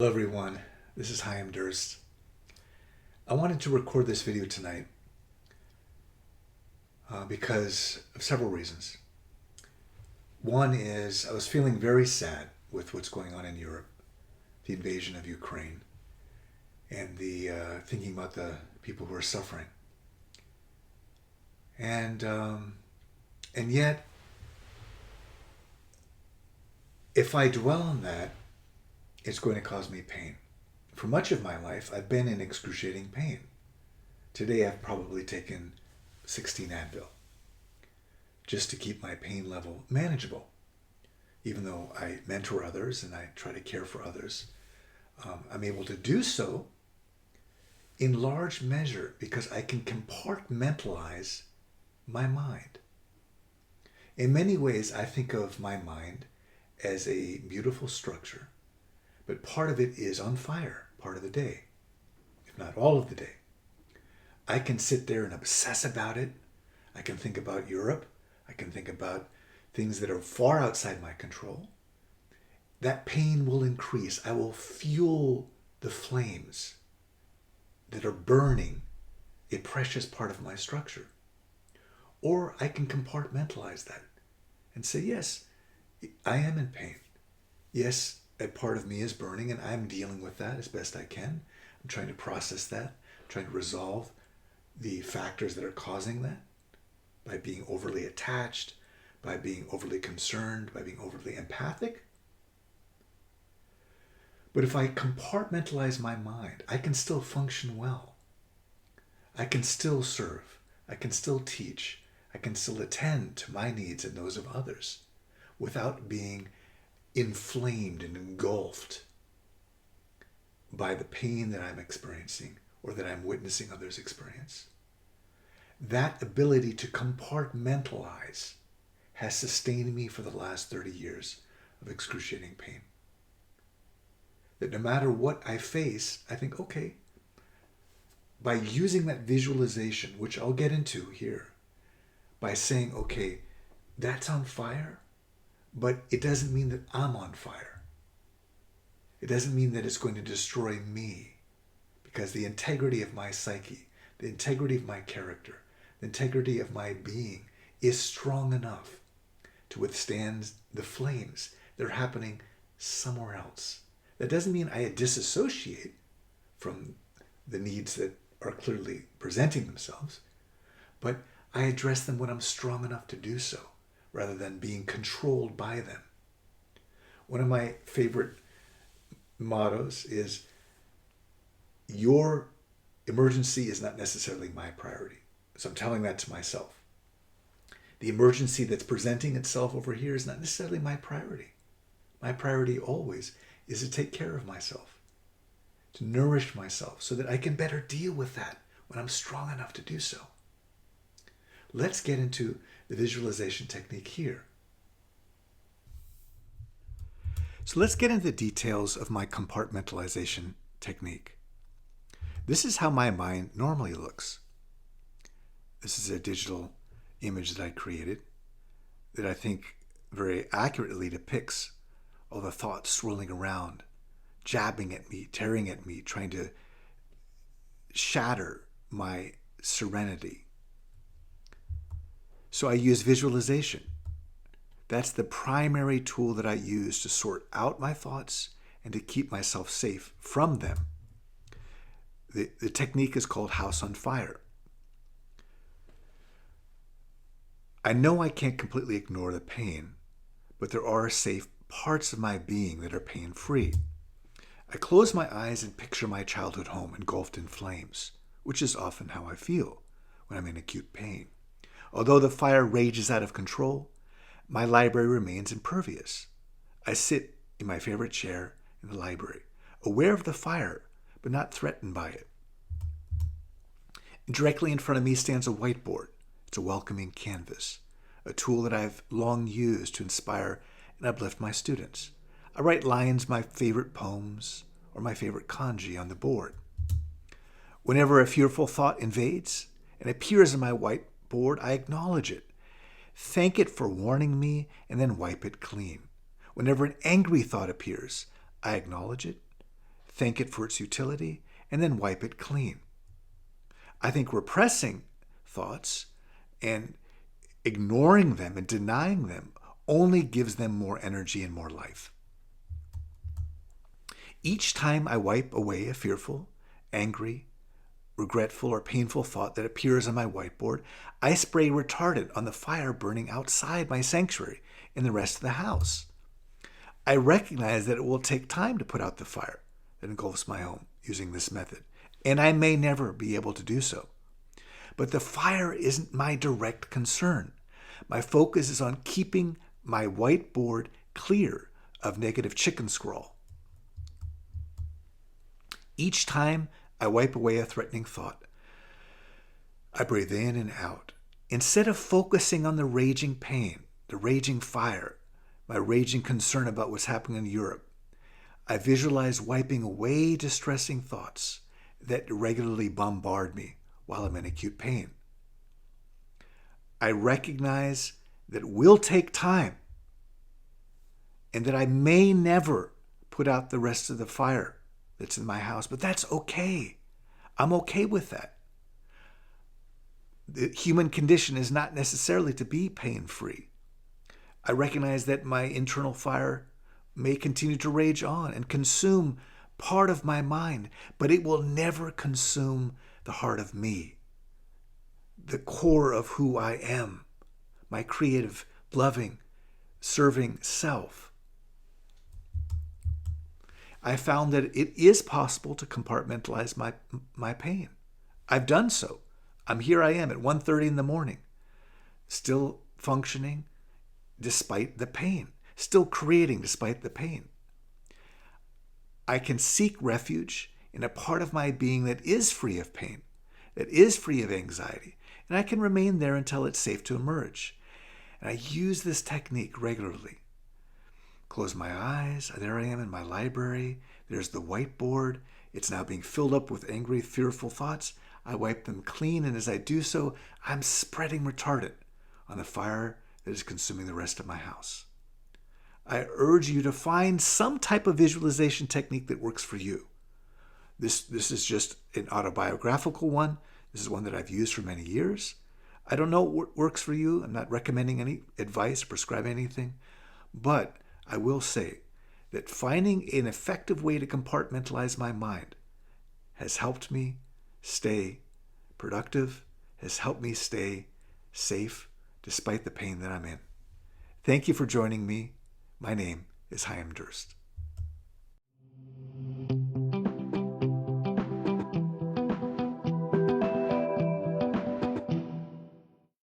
Hello everyone, this is Chaim Durst. I wanted to record this video tonight because of several reasons. One is I was feeling very sad with what's going on in Europe, the invasion of Ukraine, and the thinking about the people who are suffering. And yet, if I dwell on that, it's going to cause me pain. For much of my life, I've been in excruciating pain. Today, I've probably taken 16 Advil just to keep my pain level manageable. Even though I mentor others and I try to care for others, I'm able to do so in large measure because I can compartmentalize my mind. In many ways, I think of my mind as a beautiful structure, but part of it is on fire part of the day, if not all of the day. I can sit there and obsess about it. I can think about Europe. I can think about things that are far outside my control. That pain will increase. I will fuel the flames that are burning a precious part of my structure. Or I can compartmentalize that and say, yes, I am in pain. Yes, a part of me is burning and I'm dealing with that as best I can. I'm trying to process that, I'm trying to resolve the factors that are causing that by being overly attached, by being overly concerned, by being overly empathic. But if I compartmentalize my mind, I can still function well. I can still serve. I can still teach. I can still attend to my needs and those of others without being inflamed and engulfed by the pain that I'm experiencing or that I'm witnessing others experience. That ability to compartmentalize has sustained me for the last 30 years of excruciating pain. That no matter what I face, I think, okay, by using that visualization, which I'll get into here, by saying, okay, that's on fire, but it doesn't mean that I'm on fire. It doesn't mean that it's going to destroy me, because the integrity of my psyche, the integrity of my character, the integrity of my being is strong enough to withstand the flames that are happening somewhere else. That doesn't mean I disassociate from the needs that are clearly presenting themselves, but I address them when I'm strong enough to do so, rather than being controlled by them. One of my favorite mottos is, your emergency is not necessarily my priority. So I'm telling that to myself. The emergency that's presenting itself over here is not necessarily my priority. My priority always is to take care of myself, to nourish myself so that I can better deal with that when I'm strong enough to do so. Let's get into the visualization technique here. So let's get into the details of my compartmentalization technique. This is how my mind normally looks. This is a digital image that I created that I think very accurately depicts all the thoughts swirling around, jabbing at me, tearing at me, trying to shatter my serenity. So I use visualization. That's the primary tool that I use to sort out my thoughts and to keep myself safe from them. The technique is called House on Fire. I know I can't completely ignore the pain, but there are safe parts of my being that are pain-free. I close my eyes and picture my childhood home engulfed in flames, which is often how I feel when I'm in acute pain. Although the fire rages out of control, my library remains impervious. I sit in my favorite chair in the library, aware of the fire, but not threatened by it. Directly in front of me stands a whiteboard. It's a welcoming canvas, a tool that I've long used to inspire and uplift my students. I write lines, my favorite poems, or my favorite kanji on the board. Whenever a fearful thought invades and appears on my whiteboard, I acknowledge it, thank it for warning me, and then wipe it clean. Whenever an angry thought appears, I acknowledge it, thank it for its utility, and then wipe it clean. I think repressing thoughts and ignoring them and denying them only gives them more energy and more life. Each time I wipe away a fearful, angry, regretful, or painful thought that appears on my whiteboard, I spray retardant on the fire burning outside my sanctuary in the rest of the house. I recognize that it will take time to put out the fire that engulfs my home using this method, and I may never be able to do so. But the fire isn't my direct concern. My focus is on keeping my whiteboard clear of negative chicken scrawl. Each time I wipe away a threatening thought, I breathe in and out. Instead of focusing on the raging pain, the raging fire, my raging concern about what's happening in Europe, I visualize wiping away distressing thoughts that regularly bombard me while I'm in acute pain. I recognize that it will take time and that I may never put out the rest of the fire that's in my house, but that's okay. I'm okay with that. The human condition is not necessarily to be pain-free. I recognize that my internal fire may continue to rage on and consume part of my mind, but it will never consume the heart of me, the core of who I am, my creative, loving, serving self. I found that it is possible to compartmentalize my pain. I've done so. Here I am at 1:30 in the morning, still functioning despite the pain, still creating despite the pain. I can seek refuge in a part of my being that is free of pain, that is free of anxiety, and I can remain there until it's safe to emerge. And I use this technique regularly. Close my eyes. There I am in my library. There's the whiteboard. It's now being filled up with angry, fearful thoughts. I wipe them clean, and as I do so, I'm spreading retardant on the fire that is consuming the rest of my house. I urge you to find some type of visualization technique that works for you. This is just an autobiographical one. This is one that I've used for many years. I don't know what works for you. I'm not recommending any advice, prescribing anything. But I will say that finding an effective way to compartmentalize my mind has helped me stay productive, has helped me stay safe despite the pain that I'm in. Thank you for joining me. My name is Chaim Durst.